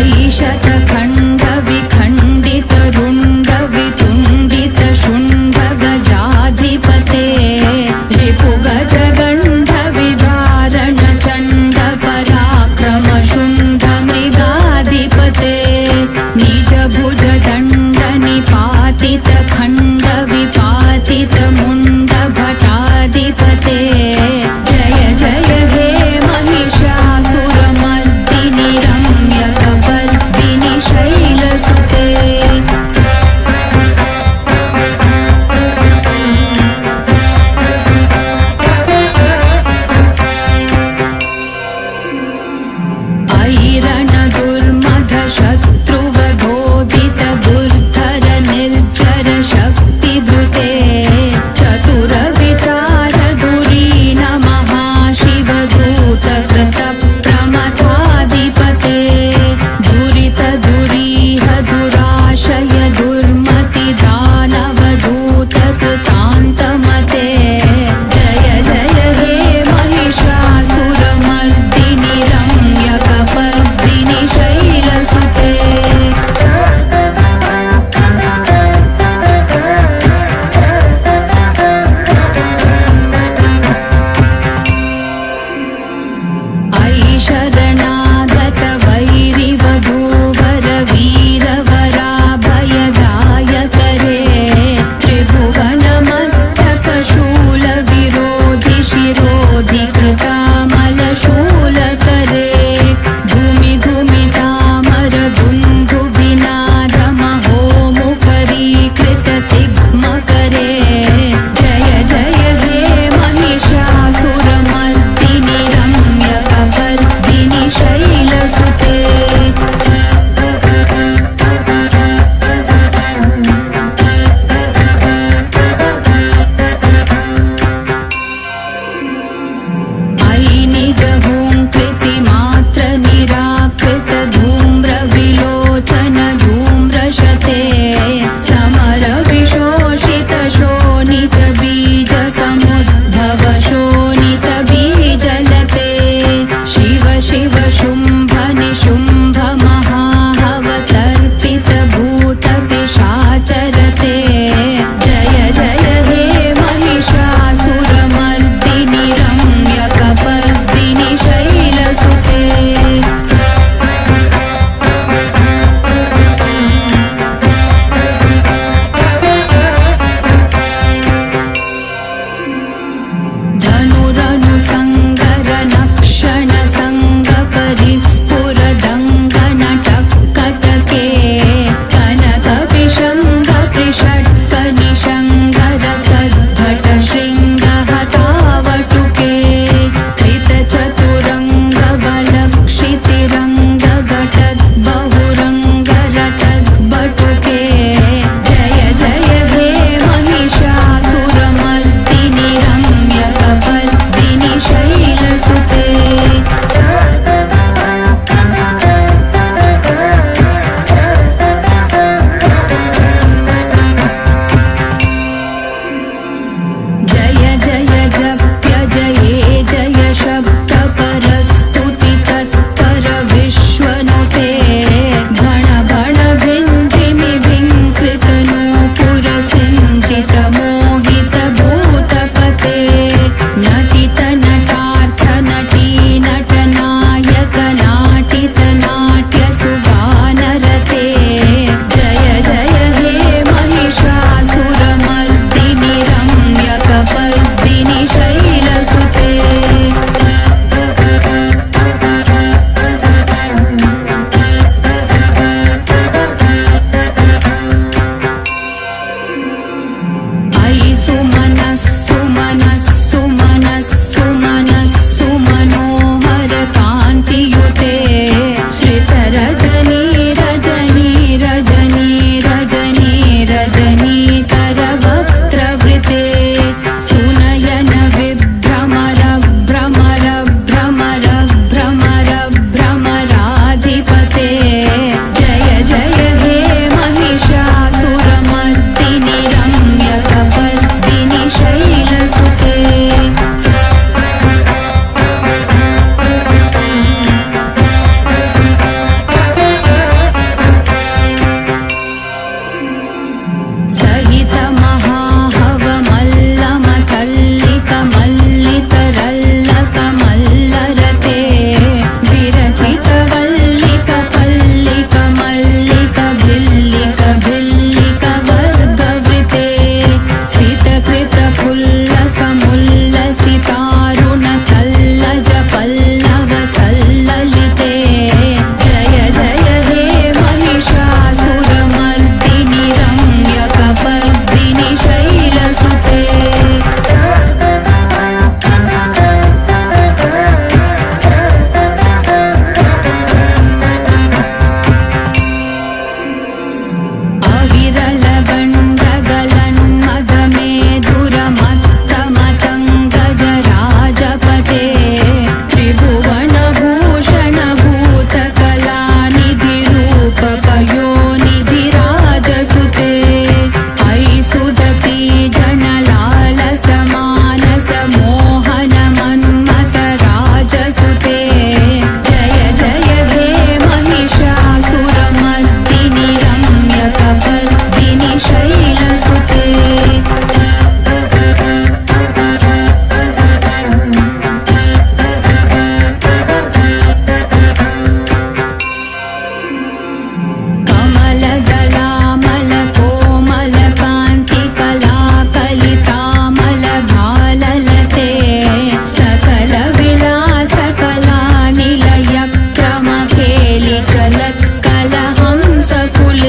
ऐशतखण्ड विखण्डित रुण्ड वितुण्डित शुण्ड गजाधिपते रिपुगज गण्ड विदारण चण्ड पराक्रम शुण्ड मृगाधिपते निज भुज दण्ड निपातित खण्ड विपातित मुण्ड भटाधिपते जय जय हे महिषासुरमर्दिनि रम्यकपर्दिनि शैलसुते ऐरण दुर्मध शत्रुवधोदित दुर्धर निर्जर शक्तिभृते चतुर विचार धुरीन महाशिवदूत कृत प्रमथाधिपते दुरित दुरीह दुराशय दुर्मति दानवदूत कृतान्तमते जय जय हे महिषासुरमर्दिनि रम्यकपर्दिनि शैलसुते शरणागत वैरिवधूवर वीरवराभयदायकरे त्रिभुवनमस्तकशूल विरोधि शिरोधि कृतामलशूलकरे धूमि धूमितामर दुन्दुभिनाद महोमुखरीकृत तिग्मकरे जय जय हे महिषासुरमर्दिनि रम्यकपर्दिनि शैलसुते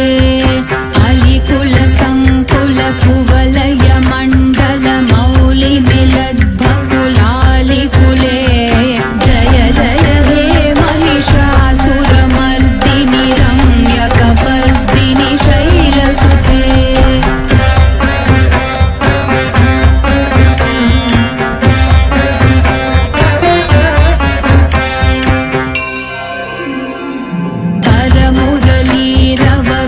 अलिकुल संकुल कुवलय मण्डल मौलि मिलद्भकुलालिकुले जय जय हे महिषासुरमर्दिनि रम्यकपर्दिनि शैलसुते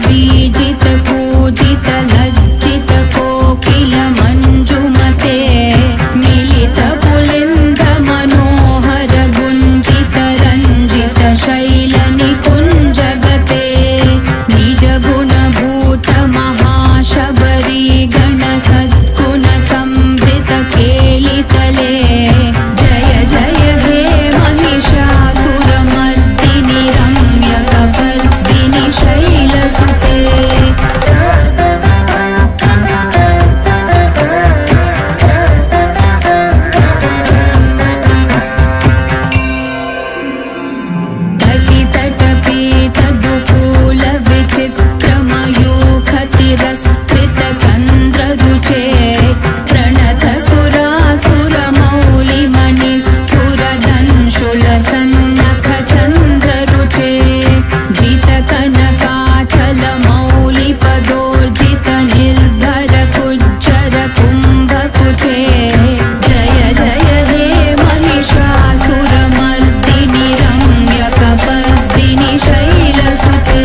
बीजित पूजित लज्जित कोकिल मंजुमते मिलित पुलिंद मनोहर गुंजित रंजित शैल निकुंजगते निज गुण भूत महाशबरी गण सद्गुण संभृत खेलितले जय जय हे महिषासुरमर्दिनि रम्यकपर्दिनि शैलसुते तटितटपीतदुकूल विचित्रमयूखतिरस्कृत चन्द्ररुचे प्रणत सुरासुरमौलि मणिस्फुरदंशुल सन्नख चन्द्ररुचे जित कनकाचल मौलि पदोर्जित निर्भर कुज्जर कुम्भकुचे जय जय हे महिषासुरमर्दिनि रम्यकपर्दिनि शैलसुते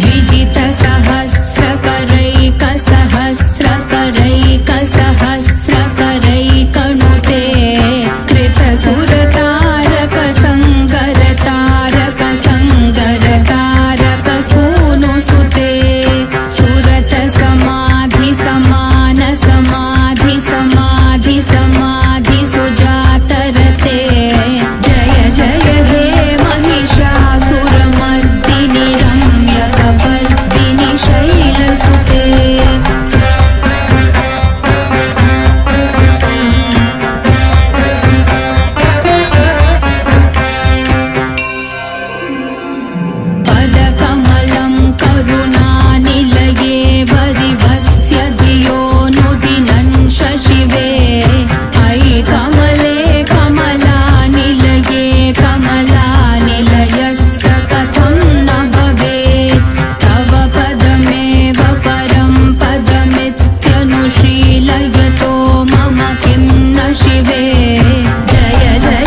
विजित सहस्रकरैकसहस्रकरैकनुते कृत सुरतारक संगर तारक संगर तारक सूनुसुते सुरत समाधि समान समाधि समाधि समाधि सुजातरते जय जय हे महिषासुरमर्दिनि रम्यकपर्दिनि शैलसुते पदकमलं करुणानिलये वरिवस्य धियोऽनुदिनं शशिवे अयि कमले कमलानिलये कमलानिलयस्य कथं न भवेत् तव पदमेव परं पदमित्यनुशीलयतो मम किं न शिवे जय जय